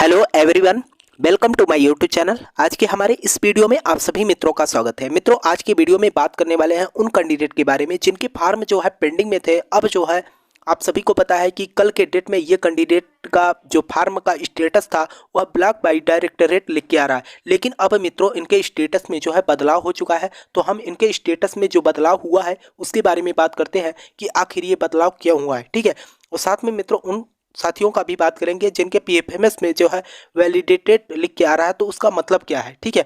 Hello everyone, welcome to my YouTube channel. आज के हमारे इस वीडियो में आप सभी मित्रों का स्वागत है। मित्रों, आज की वीडियो में बात करने वाले हैं उन कैंडिडेट के बारे में जिनके फार्म जो है पेंडिंग में थे। अब जो है आप सभी को पता है कि कल के डेट में ये कैंडिडेट का जो फार्म का स्टेटस था वह ब्लॉक बाय डायरेक्टरेट लिख के आ रहा है, लेकिन अब मित्रों इनके स्टेटस में जो है बदलाव हो चुका है। तो हम इनके स्टेटस में जो बदलाव हुआ है उसके बारे में बात करते हैं कि आखिर ये बदलाव क्यों हुआ है। ठीक है, और साथ में मित्रों उन साथियों का भी बात करेंगे जिनके पीएफएमएस में जो है वैलिडेटेड लिख के आ रहा है, तो उसका मतलब क्या है। ठीक है,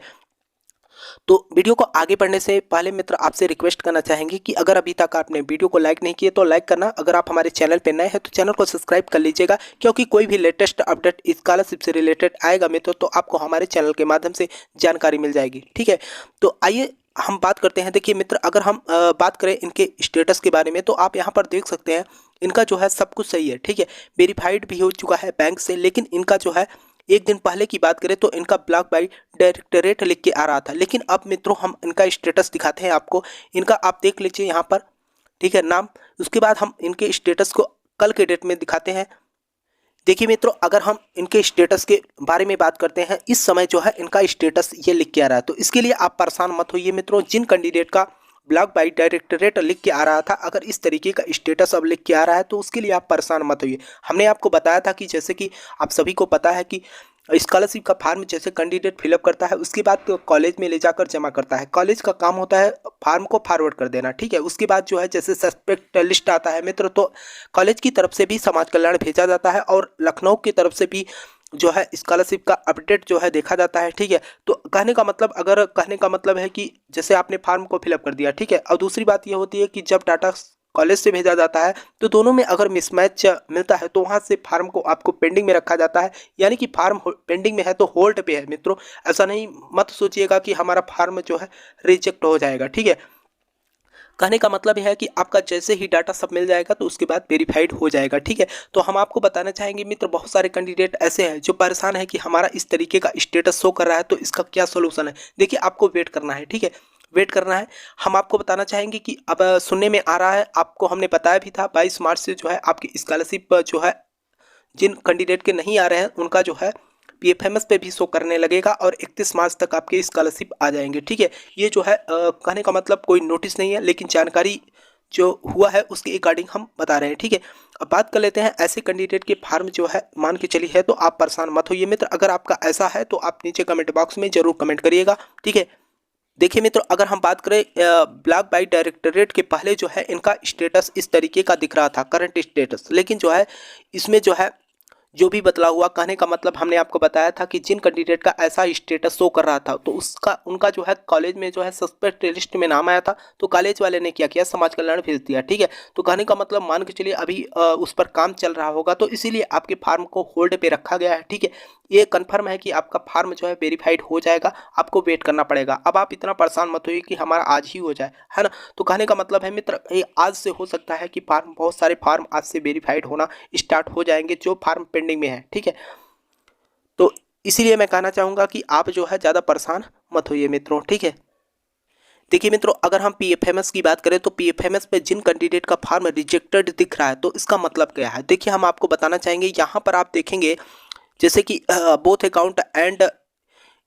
तो वीडियो को आगे बढ़ने से पहले मित्र आपसे रिक्वेस्ट करना चाहेंगे कि अगर अभी तक आपने वीडियो को लाइक नहीं किए तो लाइक करना। अगर आप हमारे चैनल पर नए हैं तो चैनल को सब्सक्राइब कर लीजिएगा, क्योंकि कोई भी लेटेस्ट अपडेट स्कॉलरशिप से रिलेटेड आएगा मित्र तो आपको हमारे चैनल के माध्यम से जानकारी मिल जाएगी। ठीक है, तो आइए हम बात करते हैं। देखिए मित्र, अगर हम बात करें इनके स्टेटस के बारे में तो आप यहाँ पर देख सकते हैं इनका जो है सब कुछ सही है। ठीक है, वेरीफाइड भी हो चुका है बैंक से, लेकिन इनका जो है एक दिन पहले की बात करें तो इनका ब्लॉक बाय डायरेक्टरेट लिख के आ रहा था, लेकिन अब मित्रों हम इनका स्टेटस दिखाते हैं आपको। इनका आप देख लीजिए यहाँ पर, ठीक है, नाम। उसके बाद हम इनके स्टेटस को कल के डेट में दिखाते हैं। देखिए मित्रों, अगर हम इनके स्टेटस के बारे में बात करते हैं, इस समय जो है इनका स्टेटस ये लिख के आ रहा है। तो इसके लिए आप परेशान मत होइए मित्रों। जिन कैंडिडेट का ब्लॉक बाय डायरेक्टरेट लिख के आ रहा था, अगर इस तरीके का स्टेटस अब लिख के आ रहा है तो उसके लिए आप परेशान मत होइए। हमने आपको बताया था कि जैसे कि आप सभी को पता है कि स्कॉलरशिप का फार्म जैसे कैंडिडेट फिलअप करता है उसके बाद तो कॉलेज में ले जाकर जमा करता है। कॉलेज का काम होता है फार्म को फॉरवर्ड कर देना। ठीक है, उसके बाद जो है जैसे सस्पेक्ट लिस्ट आता है मित्र, तो कॉलेज की तरफ से भी समाज कल्याण भेजा जाता है और लखनऊ की तरफ से भी जो है स्कॉलरशिप का अपडेट जो है देखा जाता है। ठीक है, तो कहने का मतलब, अगर कहने का मतलब है कि जैसे आपने फार्म को फिलअप कर दिया, ठीक है, और दूसरी बात ये होती है कि जब डाटा कॉलेज से भेजा जाता है तो दोनों में अगर मिसमैच मिलता है तो वहाँ से फार्म को आपको पेंडिंग में रखा जाता है, यानी कि फार्म पेंडिंग में है तो होल्ड पे है मित्रों। ऐसा नहीं मत सोचिएगा कि हमारा फार्म जो है रिजेक्ट हो जाएगा। ठीक है, कहने का मतलब यह है कि आपका जैसे ही डाटा सब मिल जाएगा तो उसके बाद वेरीफाइड हो जाएगा। ठीक है, तो हम आपको बताना चाहेंगे मित्र, बहुत सारे कैंडिडेट ऐसे हैं जो परेशान है कि हमारा इस तरीके का स्टेटस शो कर रहा है तो इसका क्या सोल्यूशन है। देखिए, आपको वेट करना है। ठीक है, वेट करना है। हम आपको बताना चाहेंगे कि अब सुनने में आ रहा है, आपको हमने बताया भी था 22 मार्च से जो है आपकी स्कॉलरशिप जो है जिन कैंडिडेट के नहीं आ रहे हैं उनका जो है पीएफएमएस पे भी शो करने लगेगा और 31 मार्च तक आपके स्कॉलरशिप आ जाएंगे। ठीक है, ये जो है कहने का मतलब कोई नोटिस नहीं है, लेकिन जानकारी जो हुआ है उसके अकॉर्डिंग हम बता रहे हैं। ठीक है, अब बात कर लेते हैं ऐसे कैंडिडेट के फार्म जो है मान के चली है, तो आप परेशान मत होइए मित्र। अगर आपका ऐसा है तो आप नीचे कमेंट बॉक्स में जरूर कमेंट करिएगा। ठीक है, देखिए मित्रों, अगर हम बात करें ब्लॉक बाय डायरेक्टरेट के पहले जो है इनका स्टेटस इस तरीके का दिख रहा था, करंट स्टेटस, लेकिन जो है इसमें जो है जो भी बदलाव हुआ, कहने का मतलब हमने आपको बताया था कि जिन कैंडिडेट का ऐसा स्टेटस शो कर रहा था तो उसका उनका जो है कॉलेज में जो है सस्पेक्ट लिस्ट में नाम आया था, तो कॉलेज वाले ने क्या किया, समाज कल्याण भेज दिया। ठीक है, तो कहने का मतलब मान के चलिए अभी उस पर काम चल रहा होगा, तो इसीलिए आपके फार्म को होल्ड पे रखा गया है। ठीक है, ये कन्फर्म है कि आपका फार्म जो है वेरीफाइड हो जाएगा, आपको वेट करना पड़ेगा। अब आप इतना परेशान मत होइए कि हमारा आज ही हो जाए, है ना। तो कहने का मतलब है मित्र, ये आज से हो सकता है कि फार्म, बहुत सारे फार्म आज से वेरीफाइड होना स्टार्ट हो जाएंगे जो फार्म पेंडिंग में है। ठीक है, तो इसीलिए मैं कहना चाहूँगा कि आप जो है ज़्यादा परेशान मत होइए मित्रों। ठीक है, देखिए मित्रों, अगर हम पीएफएमएस की बात करें तो पीएफएमएस पे जिन कैंडिडेट का फार्म रिजेक्टेड दिख रहा है तो इसका मतलब क्या है। देखिए, हम आपको बताना चाहेंगे, यहाँ पर आप देखेंगे जैसे कि बोथ अकाउंट एंड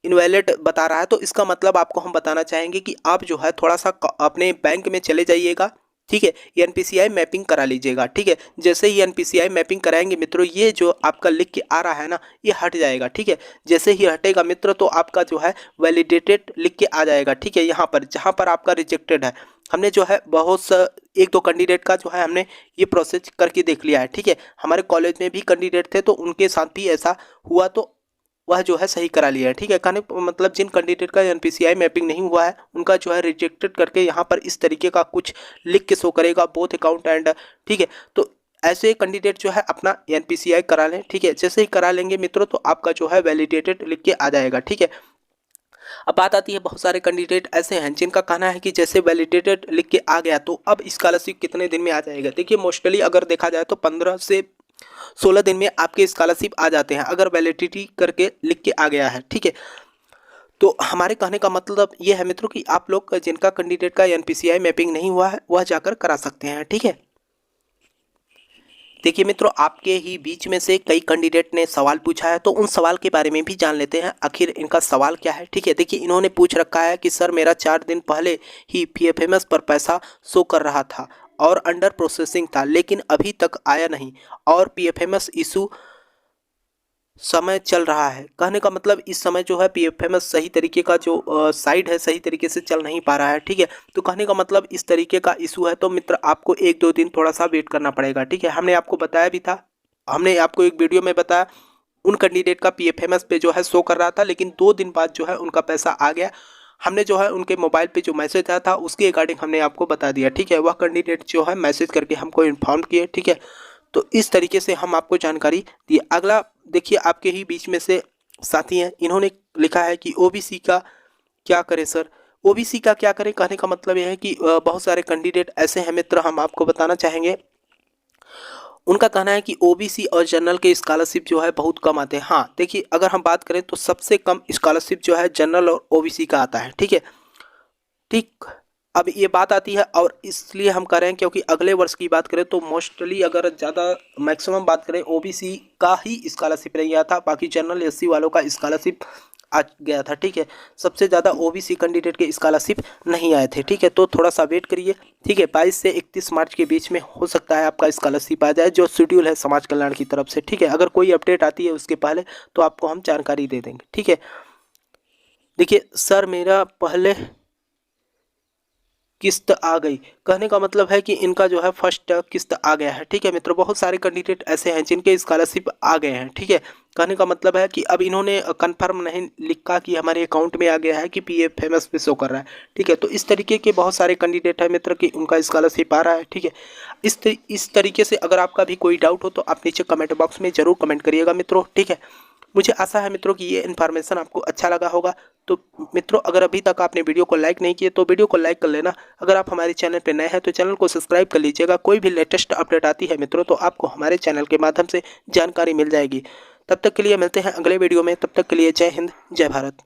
इनवैलिड बता रहा है, तो इसका मतलब आपको हम बताना चाहेंगे कि आप जो है थोड़ा सा अपने बैंक में चले जाइएगा। ठीक है, ये एनपीसीआई मैपिंग करा लीजिएगा। ठीक है, जैसे ही एनपीसीआई मैपिंग कराएंगे मित्रों, ये जो आपका लिख के आ रहा है ना, ये हट जाएगा। ठीक है, जैसे ही हटेगा मित्र तो आपका जो है वैलिडेटेड लिख के आ जाएगा। ठीक है, यहाँ पर जहाँ पर आपका रिजेक्टेड है, हमने जो है बहुत सा एक दो कैंडिडेट का जो है हमने ये प्रोसेस करके देख लिया है। ठीक है, हमारे कॉलेज में भी कैंडिडेट थे तो उनके साथ भी ऐसा हुआ, तो वह जो है सही करा लिया है। ठीक है, कहने मतलब जिन कैंडिडेट का एनपीसीआई मैपिंग नहीं हुआ है उनका जो है रिजेक्टेड करके यहाँ पर इस तरीके का कुछ लिख के शो करेगा, बोथ अकाउंट एंड। ठीक है, तो ऐसे कैंडिडेट जो है अपना एनपीसीआई करा लें। ठीक है, जैसे ही करा लेंगे मित्रों तो आपका जो है वैलिडेटेड लिख के आ जाएगा। ठीक है, अब बात आती है, बहुत सारे कैंडिडेट ऐसे हैं जिनका कहना है कि जैसे वैलिडेटेड लिख के आ गया तो अब स्कॉलरशिप कितने दिन में आ जाएगा। देखिए, मोस्टली अगर देखा जाए तो 15 से 16 दिन में आपके स्कॉलरशिप आ जाते हैं अगर वैलिडिटी करके लिख के आ गया है। ठीक है, तो हमारे कहने का मतलब ये है मित्रों कि आप लोग जिनका कैंडिडेट का एनपीसीआई मैपिंग नहीं हुआ है वह जाकर करा सकते हैं। ठीक है, देखिए मित्रों, आपके ही बीच में से कई कैंडिडेट ने सवाल पूछा है, तो उन सवाल के बारे में भी जान लेते हैं आखिर इनका सवाल क्या है। ठीक है, देखिए इन्होंने पूछ रखा है कि सर मेरा 4 दिन पहले ही पीएफएमएस पर पैसा शो कर रहा था और अंडर प्रोसेसिंग था, लेकिन अभी तक आया नहीं और पीएफएमएस इशू समय चल रहा है। कहने का मतलब इस समय जो है पीएफएमएस सही तरीके का जो साइट है सही तरीके से चल नहीं पा रहा है। ठीक है, तो कहने का मतलब इस तरीके का इशू है, तो मित्र आपको 1-2 दिन थोड़ा सा वेट करना पड़ेगा। ठीक है, हमने आपको बताया भी था, हमने आपको एक वीडियो में बताया उन कैंडिडेट का पीएफएमएस पे जो है शो कर रहा था, लेकिन 2 दिन बाद जो है उनका पैसा आ गया। हमने जो है उनके मोबाइल पे जो मैसेज आया था उसके अकॉर्डिंग हमने आपको बता दिया। ठीक है, वह कैंडिडेट जो है मैसेज करके हमको इन्फॉर्म किए। ठीक है, तो इस तरीके से हम आपको जानकारी दी। अगला देखिए, आपके ही बीच में से साथी हैं, इन्होंने लिखा है कि ओबीसी का क्या करें सर। ओबीसी का क्या करें, कहने का मतलब यह है कि बहुत सारे कैंडिडेट ऐसे हैं मित्र, हम आपको बताना चाहेंगे। उनका कहना है कि ओबीसी और जनरल के स्कॉलरशिप जो है बहुत कम आते हैं। हाँ देखिए, अगर हम बात करें तो सबसे कम स्कॉलरशिप जो है जनरल और ओबीसी का आता है। ठीक है, ठीक। अब ये बात आती है, और इसलिए हम कह रहे हैं क्योंकि अगले वर्ष की बात करें तो मोस्टली अगर ज़्यादा मैक्सिमम बात करें ओबीसी का ही स्कॉलरशिप नहीं आया था, बाकी जनरल एससी वालों का स्कॉलरशिप आ गया था। ठीक है, सबसे ज़्यादा ओबीसी कैंडिडेट के स्कॉलरशिप नहीं आए थे। ठीक है, तो थोड़ा सा वेट करिए। ठीक है, 22 से 31 मार्च के बीच में हो सकता है आपका स्कॉलरशिप आ जाए, जो शेड्यूल है समाज कल्याण की तरफ से। ठीक है, अगर कोई अपडेट आती है उसके पहले तो आपको हम जानकारी दे देंगे। ठीक है, देखिए सर मेरा पहले किस्त आ गई, कहने का मतलब है कि इनका जो है फर्स्ट किस्त आ गया है। ठीक है मित्रों, बहुत सारे कैंडिडेट ऐसे हैं जिनके स्कॉलरशिप आ गए हैं। ठीक है, कहने का मतलब है कि अब इन्होंने कंफर्म नहीं लिखा कि हमारे अकाउंट में आ गया है कि पीएफएमएस पे शो कर रहा है। ठीक है, तो इस तरीके के बहुत सारे कैंडिडेट हैं मित्र कि उनका स्कॉलरशिप आ रहा है। ठीक है, इस तरीके से अगर आपका भी कोई डाउट हो तो आप नीचे कमेंट बॉक्स में ज़रूर कमेंट करिएगा मित्रों। ठीक है, मुझे आशा है मित्रों कि ये इन्फॉर्मेशन आपको अच्छा लगा होगा। तो मित्रों, अगर अभी तक आपने वीडियो को लाइक नहीं किया तो वीडियो को लाइक कर लेना। अगर आप हमारे चैनल पर नए हैं तो चैनल को सब्सक्राइब कर लीजिएगा। कोई भी लेटेस्ट अपडेट आती है मित्रों तो आपको हमारे चैनल के माध्यम से जानकारी मिल जाएगी। तब तक के लिए मिलते हैं अगले वीडियो में। तब तक के लिए जय हिंद, जय भारत।